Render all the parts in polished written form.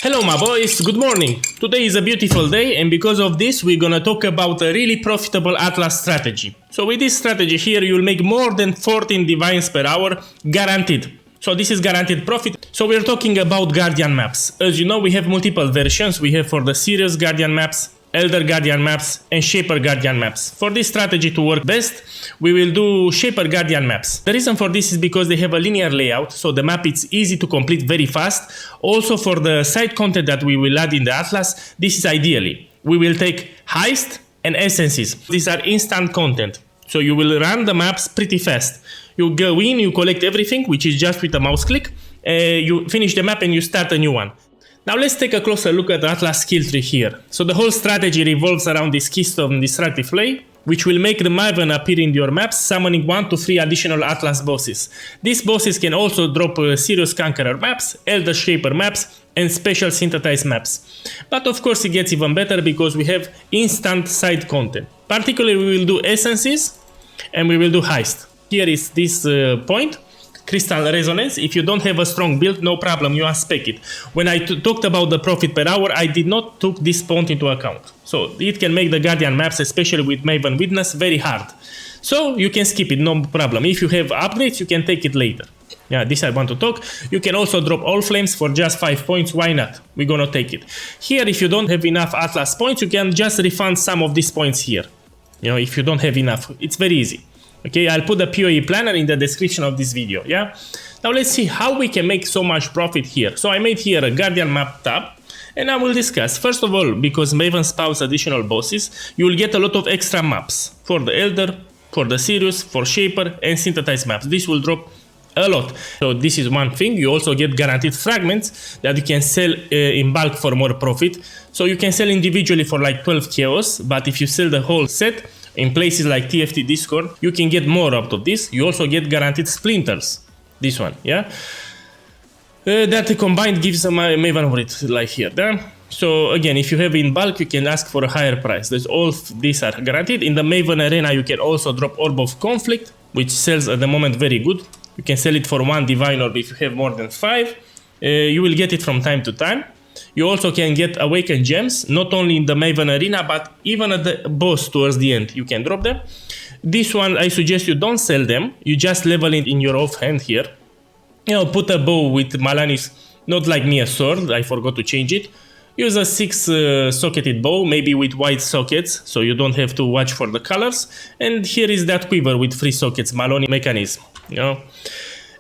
Hello my boys, good morning. Today is a beautiful day and because of this we're gonna talk about a really profitable Atlas strategy. So with this strategy here you'll make more than 14 divines per hour guaranteed. So this is guaranteed profit. So we're talking about Guardian maps. As you know we have multiple versions. We have for the Serious Guardian maps, Elder Guardian maps and Shaper Guardian maps. For this strategy to work best, we will do Shaper Guardian maps. The reason for this is because they have a linear layout, so the map is easy to complete very fast. Also for the side content that we will add in the Atlas, this is ideally. We will take Heist and Essences. These are instant content, so you will run the maps pretty fast. You go in, you collect everything, which is just with a mouse click. You finish the map and you start a new one. Now let's take a closer look at the Atlas skill tree here. So the whole strategy revolves around this keystone Destructive Play, which will make the Maven appear in your maps, summoning 1 to 3 additional Atlas bosses. These bosses can also drop Serious Conqueror maps, Elder Shaper maps, and special synthesized maps. But of course it gets even better because we have instant side content. Particularly we will do Essences and we will do Heist. Here is this point. Crystal Resonance. If you don't have a strong build, no problem, you unspec it. When I talked about the profit per hour, I did not took this point into account. So it can make the Guardian maps, especially with Maven Witness, very hard. So you can skip it, no problem. If you have upgrades, you can take it later. Yeah, this I want to talk. You can also drop all flames for just 5 points, why not? We're gonna take it. Here, if you don't have enough Atlas points, you can just refund some of these points here. You know, if you don't have enough, it's very easy. Okay, I'll put the PoE planner in the description of this video, yeah? Now let's see how we can make so much profit here. So I made here a Guardian map tab, and I will discuss. First of all, because Maven spawns additional bosses, you will get a lot of extra maps for the Elder, for the Serious, for Shaper, and synthesized maps. This will drop a lot. So this is one thing. You also get guaranteed fragments that you can sell in bulk for more profit. So you can sell individually for like 12 chaos, but if you sell the whole set, in places like TFT Discord, you can get more out of this. You also get guaranteed splinters. This one, yeah? That combined gives a Maven Writ like here. There. So again, if you have in bulk, you can ask for a higher price. There's all these are guaranteed. In the Maven Arena, you can also drop Orb of Conflict, which sells at the moment very good. You can sell it for 1 Divine Orb if you have more than 5. You will get it from time to time. You also can get Awakened Gems, not only in the Maven Arena, but even at the boss towards the end, you can drop them. This one, I suggest you don't sell them, you just level it in your offhand here. You know, put a bow with Malanis, not like me a sword, I forgot to change it. Use a 6-socketed bow, maybe with white sockets, so you don't have to watch for the colors. And here is that quiver with 3 sockets, Maloney mechanism, you know.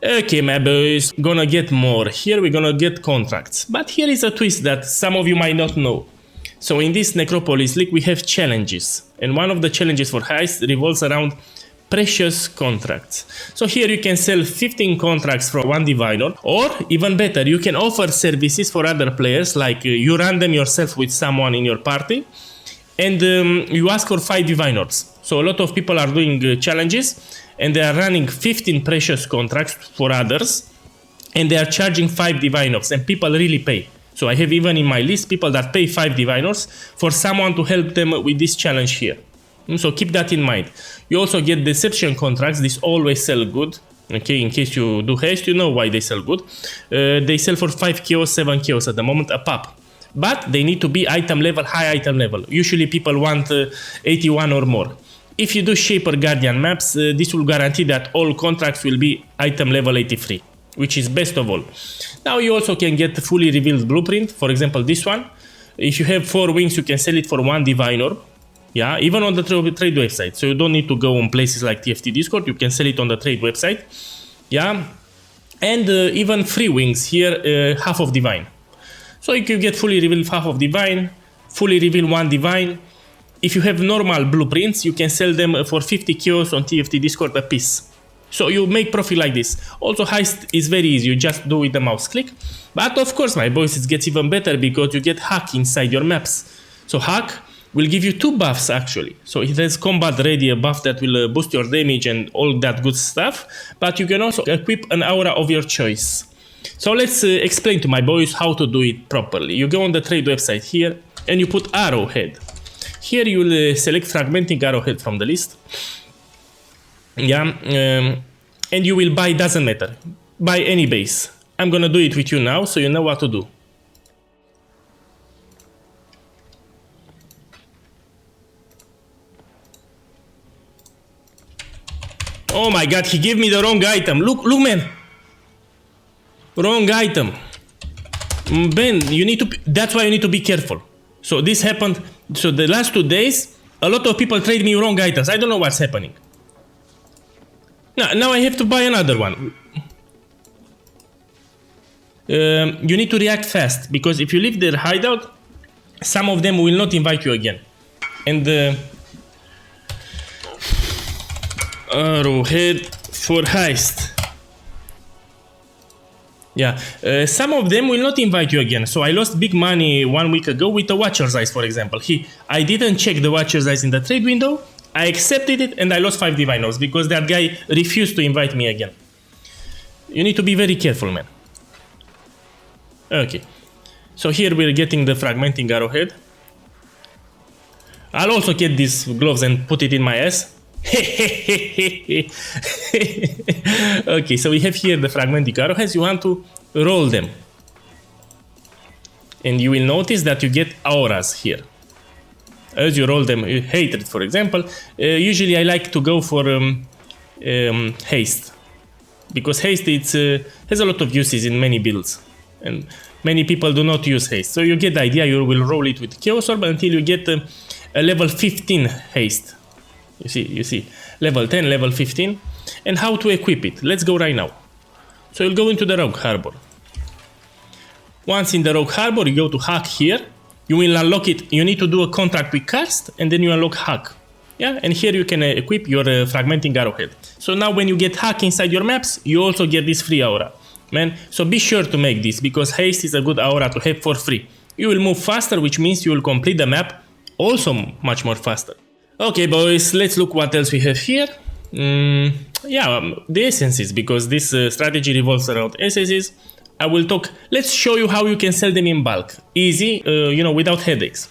Okay, my boys, gonna get more. Here we're gonna get contracts. But here is a twist that some of you might not know. So in this Necropolis league we have challenges. And one of the challenges for Heist revolves around precious contracts. So here you can sell 15 contracts for 1 diviner. Or even better, you can offer services for other players, like you run them yourself with someone in your party. And you ask for 5 diviners. So a lot of people are doing challenges and they are running 15 precious contracts for others and they are charging 5 diviners and people really pay. So I have even in my list people that pay 5 diviners for someone to help them with this challenge here. So keep that in mind. You also get deception contracts. These always sell good. Okay, in case you do haste, you know why they sell good. They sell for 5 chaos, 7 chaos at the moment a pop. But they need to be item level, high item level. Usually people want 81 or more. If you do Shaper Guardian maps, this will guarantee that all contracts will be item level 83, which is best of all. Now you also can get fully revealed blueprint, for example this one. If you have 4 wings, you can sell it for 1 divine orb. Yeah, even on the trade website. So you don't need to go on places like TFT Discord, you can sell it on the trade website. Yeah, and even 3 wings here, half of divine. So you can get fully revealed half of divine, fully reveal 1 divine. If you have normal blueprints, you can sell them for 50 chaos on TFT Discord a piece. So you make profit like this. Also Heist is very easy, you just do with the mouse click. But of course my boys, it gets even better because you get hack inside your maps. So hack will give you 2 buffs actually. So it has combat ready, a buff that will boost your damage and all that good stuff. But you can also equip an aura of your choice. So let's explain to my boys how to do it properly. You go on the trade website here and you put arrowhead. Here you will select fragmenting arrowhead from the list. Yeah, and you will buy, doesn't matter, buy any base. I'm gonna do it with you now so you know what to do. Oh my god, he gave me the wrong item. Look, man. Wrong item. Ben, you need to... That's why you need to be careful. So this happened... So the last 2 days, a lot of people trade me wrong items. I don't know what's happening. Now I have to buy another one. You need to react fast, because if you leave their hideout, some of them will not invite you again. And arrowhead for heist. Yeah, some of them will not invite you again. So I lost big money 1 week ago with the Watcher's Eyes, for example. I didn't check the Watcher's Eyes in the trade window. I accepted it and I lost 5 divine orbs because that guy refused to invite me again. You need to be very careful, man. Okay, so here we're getting the fragmenting arrowhead. I'll also get these gloves and put it in my ass. Okay, so we have here the fragmenting arrowheads. You want to roll them. And you will notice that you get auras here. As you roll them, hatred for example. Usually I like to go for haste. Because haste has a lot of uses in many builds. And many people do not use haste. So you get the idea, you will roll it with Chaos Orb until you get a level 15 haste. You see, level 10, level 15. And how to equip it. Let's go right now. So you'll go into the Rogue Harbor. Once in the Rogue Harbor, you go to hack here. You will unlock it. You need to do a contract with Karst and then you unlock hack. Yeah, and here you can equip your fragmenting arrowhead. So now when you get hack inside your maps, you also get this free aura. Man, so be sure to make this, because haste is a good aura to have for free. You will move faster, which means you will complete the map also much more faster. Okay, boys, let's look what else we have here. Yeah, the essences, because this strategy revolves around essences. I will talk. Let's show you how you can sell them in bulk. Easy, you know, without headaches.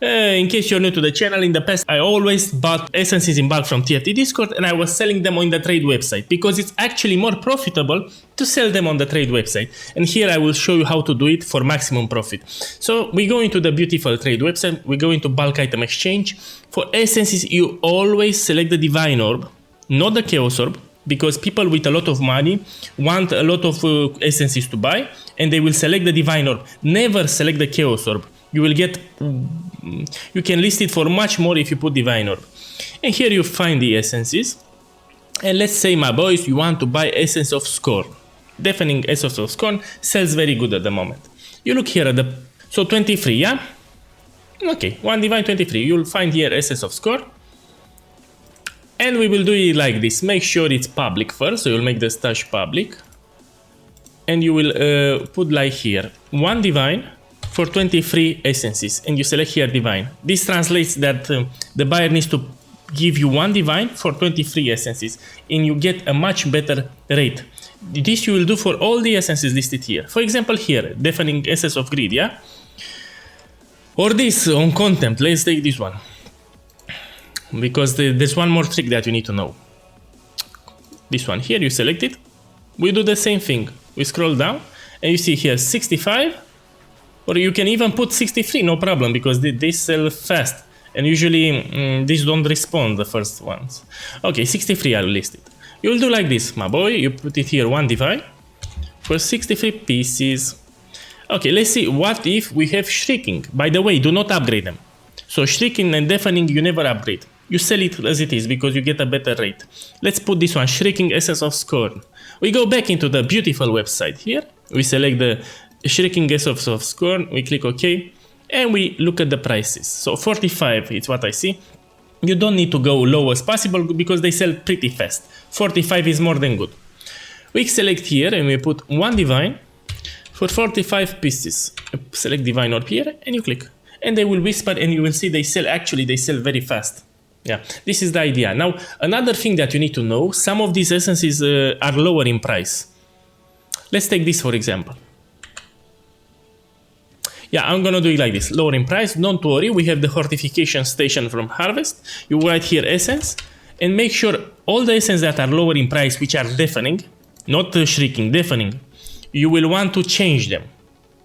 In case you're new to the channel, in the past I always bought essences in bulk from TFT Discord and I was selling them on the trade website because it's actually more profitable to sell them on the trade website. And here I will show you how to do it for maximum profit. So we go into the beautiful trade website, we go into bulk item exchange. For essences you always select the divine orb, not the chaos orb, because people with a lot of money want a lot of essences to buy and they will select the divine orb. Never select the chaos orb. You will get, you can list it for much more if you put divine orb. And here you find the essences. And let's say, my boys, you want to buy Essence of Scorn. Deafening Essence of Scorn sells very good at the moment. You look here at the, so 23, yeah? Okay, one divine 23. You'll find here Essence of Scorn. And we will do it like this. Make sure it's public first, so you'll make the stash public. And you will put like here, one divine for 23 essences, and you select here divine. This translates that the buyer needs to give you one divine for 23 essences, and you get a much better rate. This you will do for all the essences listed here. For example here, Deafening Essence of Greed, yeah? Or this on Contempt, let's take this one. Because there's one more trick that you need to know. This one here, you select it. We do the same thing. We scroll down, and you see here 65, or you can even put 63, no problem, because they sell fast. And usually these don't respond, the first ones. Okay, 63 I'll list it. You'll do like this, my boy. You put it here, one divine for 63 pieces. Okay, let's see. What if we have Shrieking? By the way, do not upgrade them. So Shrieking and Deafening, you never upgrade. You sell it as it is because you get a better rate. Let's put this one, Shrieking Essence of Scorn. We go back into the beautiful website here. We select the Shrieking Essence of Scorn. We click OK. And we look at the prices. So 45 is what I see. You don't need to go low as possible because they sell pretty fast. 45 is more than good. We select here and we put one divine for 45 pieces. Select divine orb here and you click. And they will whisper and you will see they sell, actually they sell very fast. Yeah, this is the idea. Now, another thing that you need to know, some of these essences are lower in price. Let's take this for example. Yeah, I'm gonna do it like this, lower in price. Don't worry, we have the fortification station from Harvest. You write here essence and make sure all the essences that are lower in price, which are deafening, not shrieking, deafening, you will want to change them.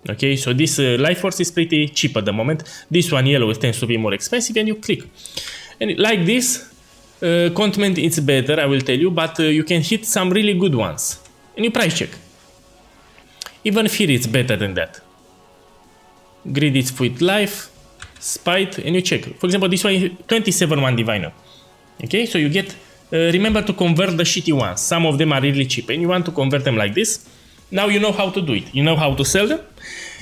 Okay, so this life force is pretty cheap at the moment. This one yellow tends to be more expensive and you click. And like this, Contment it's better, I will tell you, but you can hit some really good ones. And you price check. Even Fear it's better than that. Greed is with life, Spite, and you check. For example, this one is 27-1 Diviner. Okay, so you get, remember to convert the shitty ones. Some of them are really cheap, and you want to convert them like this. Now you know how to do it. You know how to sell them.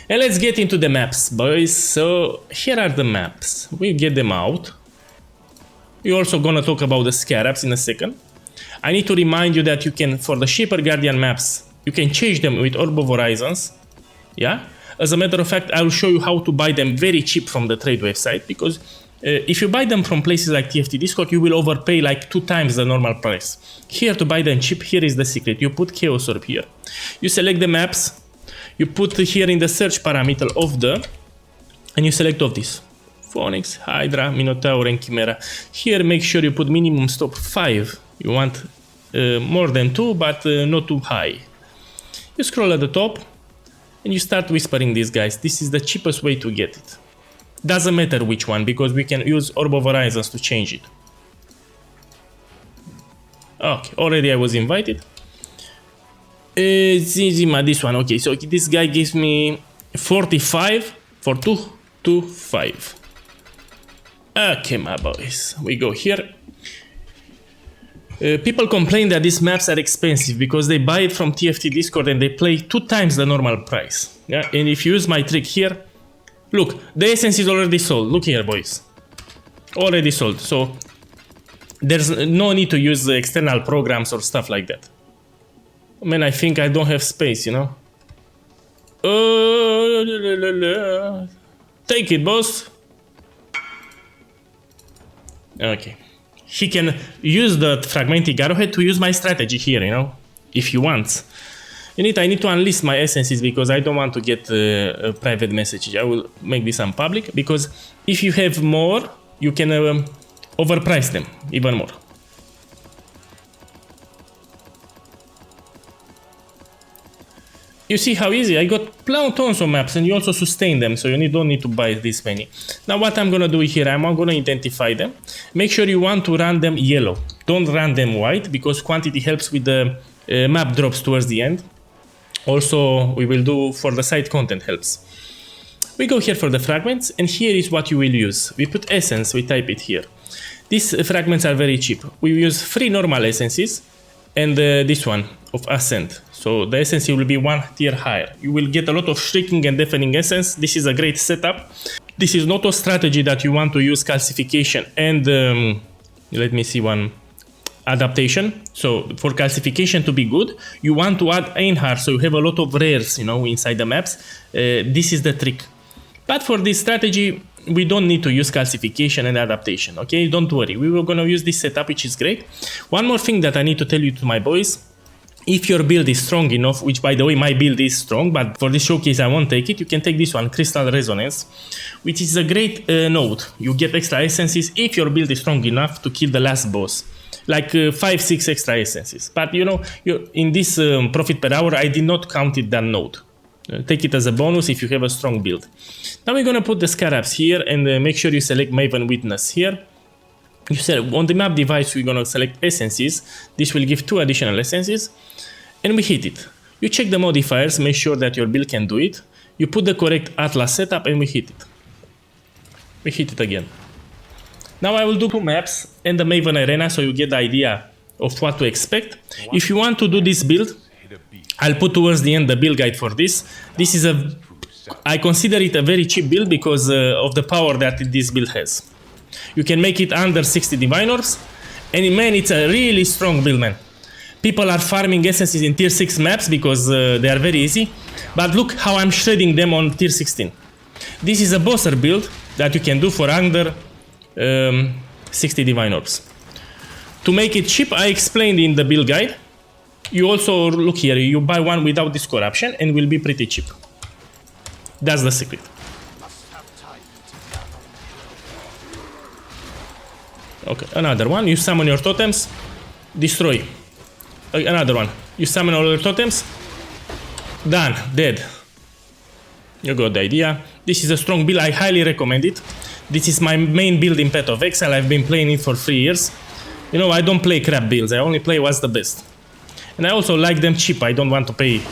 And let's get into the maps, boys. So here are the maps. We get them out. We're also gonna talk about the Scarabs in a second. I need to remind you that you can, for the Shaper Guardian maps, you can change them with Orb of Horizons. Yeah? As a matter of fact, I will show you how to buy them very cheap from the trade website, because if you buy them from places like TFT Discord, you will overpay like 2 times the normal price. Here, to buy them cheap, here is the secret. You put Chaos Orb here. You select the maps, you put here in the search parameter of the, and you select of this. Phoenix, Hydra, Minotaur, and Chimera. Here, make sure you put minimum stop 5. You want more than 2, but not too high. You scroll at the top, and you start whispering these guys. This is the cheapest way to get it. Doesn't matter which one, because we can use Orb of Horizons to change it. Okay, already I was invited. This one, okay, so this guy gives me 45 for 225. Okay, my boys, we go here. People complain that these maps are expensive because they buy it from TFT Discord and they play 2 times the normal price. Yeah, and if you use my trick here, look, the essence is already sold. Look here, boys, already sold. So there's no need to use the external programs or stuff like that. Man, I think I don't have space, you know. Take it, boss. Okay. He can use the fragmentic arrowhead to use my strategy here, you know, if he wants. I need to unlist my essences because I don't want to get a private message. I will make this unpublic because if you have more, you can overprice them even more. You see how easy? I got tons of maps and you also sustain them, so you don't need to buy this many. Now what I'm gonna do here, I'm gonna identify them. Make sure you want to run them yellow. Don't run them white, because quantity helps with the map drops towards the end. Also, we will do for the side content helps. We go here for the fragments, and here is what you will use. We put essence, we type it here. These fragments are very cheap. We use 3 normal essences, and this one of Ascent. So the essence will be 1 tier higher. You will get a lot of shrieking and deafening essence. This is a great setup. This is not a strategy that you want to use calcification and let me see one adaptation. So for calcification to be good, you want to add Einhar, so you have a lot of rares, you know, inside the maps. This is the trick. But for this strategy, we don't need to use calcification and adaptation, okay? Don't worry, we were gonna use this setup, which is great. One more thing that I need to tell you to my boys, if your build is strong enough, which by the way, my build is strong, but for this showcase I won't take it, you can take this one, Crystal Resonance, which is a great node. You get extra essences if your build is strong enough to kill the last boss. Like 5-6 extra essences. But you know, in this profit per hour, I did not count it that node. Take it as a bonus if you have a strong build. Now we're gonna put the Scarabs here and make sure you select Maven Witness here. You select on the map device, we're gonna select essences. This will give 2 additional essences, and we hit it. You check the modifiers, make sure that your build can do it. You put the correct Atlas setup, and we hit it. We hit it again. Now I will do 2 maps and the Maven Arena, so you get the idea of what to expect. If you want to do this build, I'll put towards the end the build guide for this. This is I consider it a very cheap build because of the power that this build has. You can make it under 60 Divine Orbs, and man, it's a really strong build, man. People are farming essences in tier 6 maps because they are very easy, but look how I'm shredding them on tier 16. This is a bosser build that you can do for under 60 Divine Orbs. To make it cheap, I explained in the build guide. You also, look here, you buy one without this corruption and will be pretty cheap. That's the secret. Okay, another one. You summon your totems, destroy. Another one. You summon all your totems, done, dead. You got the idea. This is a strong build, I highly recommend it. This is my main build in Path of Exile, I've been playing it for 3 years. You know, I don't play crap builds, I only play what's the best. And I also like them cheap, I don't want to pay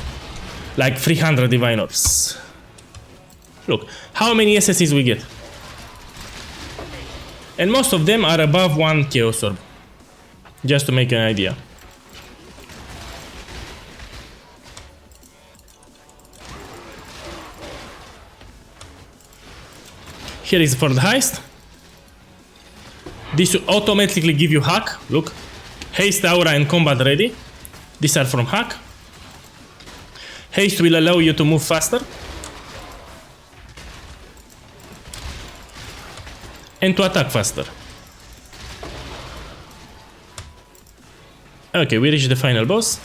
like 300 Divine Orbs. Look, how many SSCs we get? And most of them are above 1 Chaos Orb. Just to make an idea. Here is for the heist. This will automatically give you hack. Look, haste, aura, and combat ready. These are from hack. Haste will allow you to move faster and to attack faster. Okay, we reached the final boss.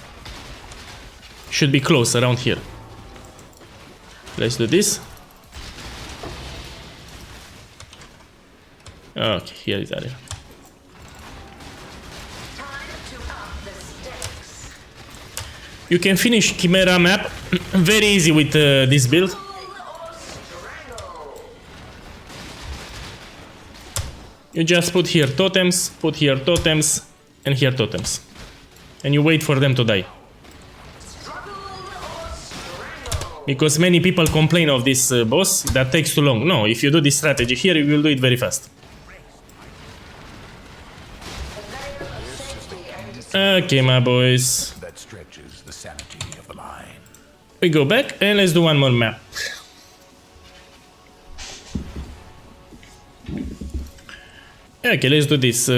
Should be close around here. Let's do this. Okay, here is area. You can finish Chimera map very easy with this build. You just put here totems, and here totems. And you wait for them to die. Because many people complain of this boss, that takes too long. No, if you do this strategy here, you will do it very fast. Okay, my boys. That stretches the sanity of the mind. We go back and let's do one more map. Okay, let's do this,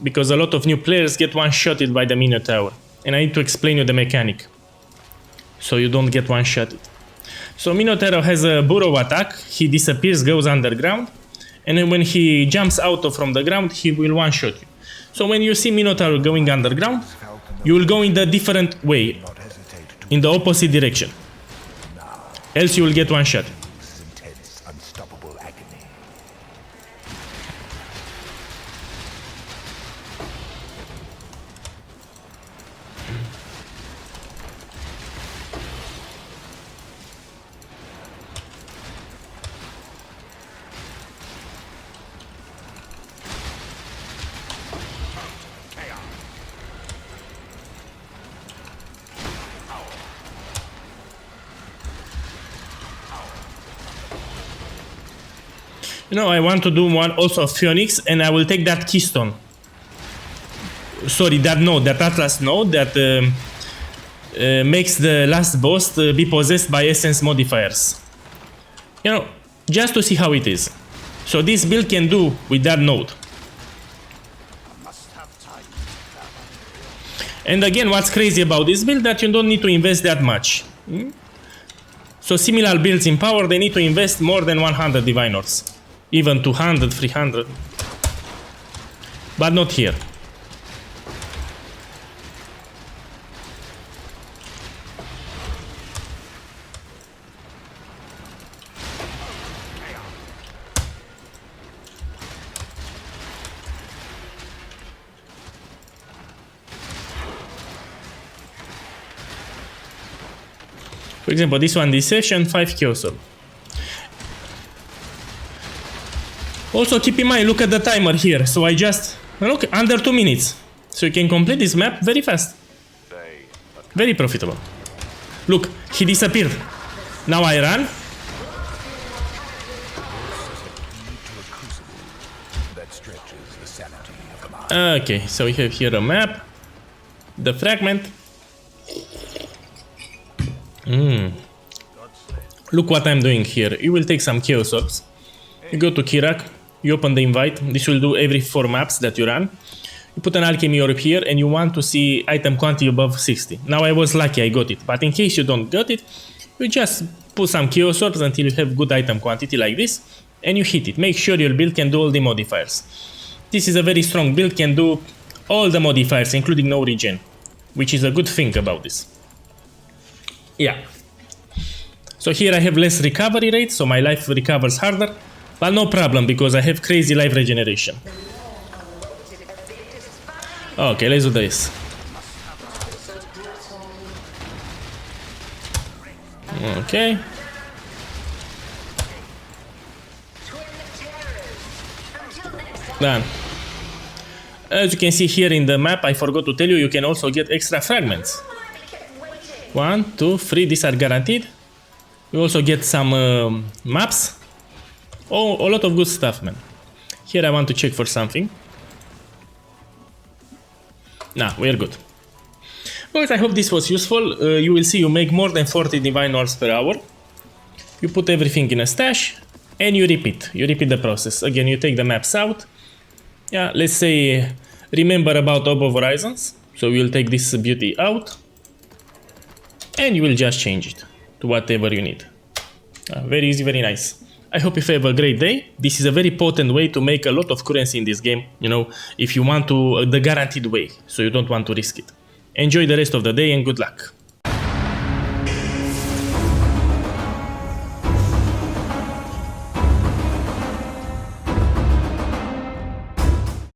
because a lot of new players get one-shotted by the Minotaur. And I need to explain you the mechanic, so you don't get one-shotted. So Minotaur has a burrow attack, he disappears, goes underground, and then when he jumps out from the ground, he will one-shot you. So when you see Minotaur going underground, you will go in the different way, in the opposite direction. Else you will get one shot. You know, I want to do one also of Phoenix, and I will take that keystone. Sorry, that node, that Atlas node that makes the last boss be possessed by essence modifiers. You know, just to see how it is. So this build can do with that node. And again, what's crazy about this build, that you don't need to invest that much. So similar builds in power, they need to invest more than 100 Divine Orbs. Even 200, 300. But not here. For example, this one, this session, 5 Chaos Orb. Also keep in mind, look at the timer here. So I just, look, under 2 minutes. So you can complete this map very fast. Very profitable. Look, he disappeared. Now I run. Okay, so we have here a map. The fragment. Look what I'm doing here. You will take some Chaos Orbs. You go to Kirac. You open the invite. This will do every 4 maps that you run. You put an alchemy orb here and you want to see item quantity above 60. Now I was lucky, I got it. But in case you don't get it, you just put some Chaos Orbs until you have good item quantity like this. And you hit it. Make sure your build can do all the modifiers. This is a very strong build, can do all the modifiers, including no regen. Which is a good thing about this. Yeah. So here I have less recovery rate, so my life recovers harder. But no problem, because I have crazy life regeneration. Okay, let's do this. Okay. Done. As you can see here in the map, I forgot to tell you, you can also get extra fragments. 1, 2, 3, these are guaranteed. You also get some maps. Oh, a lot of good stuff, man. Here I want to check for something. Nah, we're good. Guys, I hope this was useful. You will see you make more than 40 divine orbs per hour. You put everything in a stash and you repeat. You repeat the process. Again, you take the maps out. Yeah, let's say remember about Orb of Horizons. So you'll take this beauty out and you will just change it to whatever you need. Very easy, very nice. I hope you have a great day. This is a very potent way to make a lot of currency in this game, you know, if you want to, the guaranteed way, so you don't want to risk it. Enjoy the rest of the day and good luck.